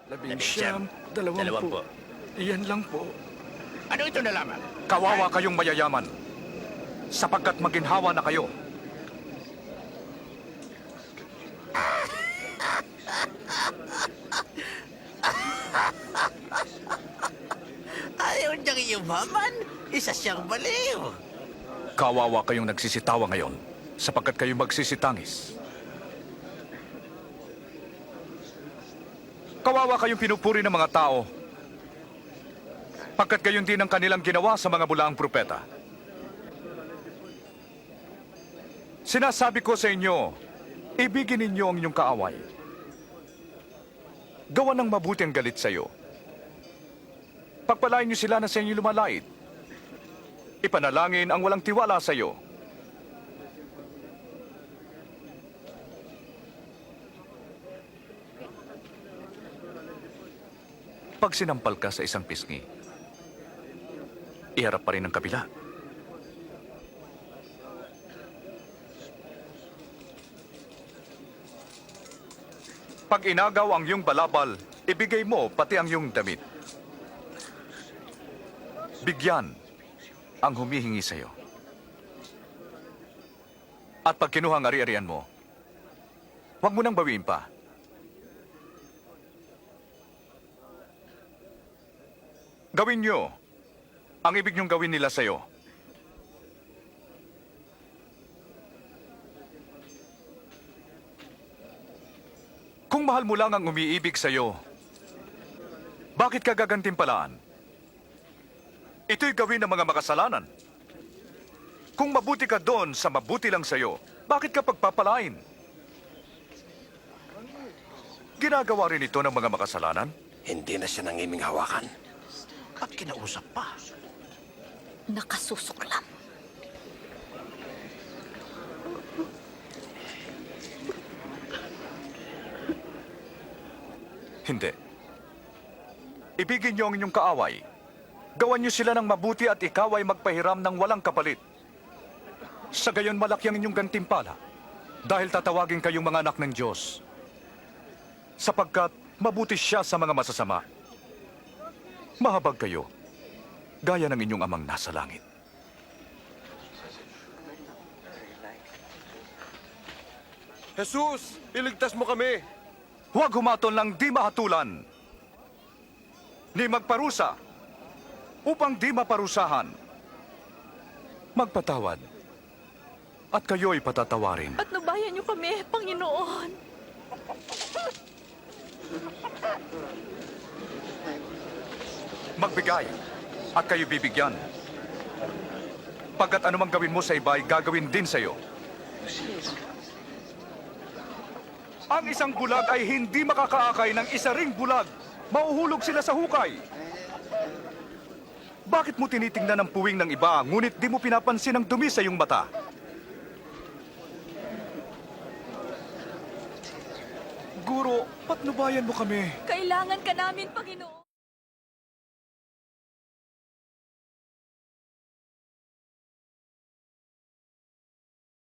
11, 20. Iyan lang po. Ano ito na lamang? Kawawa kayong mayayaman, sapagkat maginhawa na kayo. Ayaw niyang yumaman. Isa siyang baliw. Kawawa kayong nagsisitawa ngayon, sapagkat kayo magsisitangis. Kawawa kayong pinupuri ng mga tao, pagkat gayon din ang kanilang ginawa sa mga bulaang propeta. Sinasabi ko sa inyo, ibigin ninyo ang inyong kaaway. Gawa ng mabuti ang galit sa iyo. Pagpalain niyo sila na sa inyo lumalait. Ipanalangin ang walang tiwala sa iyo. Pag sinampal ka sa isang pisngi, iharap pa rin ang kabila. Pag inagaw ang iyong balabal, ibigay mo pati ang iyong damit. Bigyan ang humihingi sa iyo. At pag kinuha ang ari-arian mo, huwag mo nang bawiin pa. Gawin niyo ang ibig niyong gawin nila sa iyo. Kung mahal mo lang ang umiibig sa iyo, bakit ka gagantimpalaan? Ito'y gawin ng mga makasalanan. Kung mabuti ka doon sa mabuti lang sa iyo, bakit ka pagpapalain? Ginagawa rin ito ng mga makasalanan? Hindi na siya nangiming hawakan. At kinausap pa. Nakasusuklam. Hindi. Ibigin niyo ang inyong kaaway. Gawan niyo sila ng mabuti at ikaw ay magpahiram ng walang kapalit. Sa gayon malaki ang inyong gantimpala dahil tatawagin kayong mga anak ng Diyos. Sapagkat mabuti siya sa mga masasama. Mahabag kayo, gaya ng inyong amang nasa langit. Jesus, iligtas mo kami. Huwag humatol ng di mahatulan, ni magparusa, upang di maparusahan. Magpatawad, at kayo'y patatawarin. Patnubayan niyo kami, Panginoon. Magbigay, at kayo bibigyan. Pagkat anumang gawin mo sa iba ay gagawin din sa iyo. Ang isang bulag ay hindi makakaakay ng isa ring bulag. Mauhulog sila sa hukay. Bakit mo tinitingnan ang puwing ng iba, ngunit di mo pinapansin ang dumi sa iyong mata? Guro, patnubayan mo kami. Kailangan ka namin, Panginoon.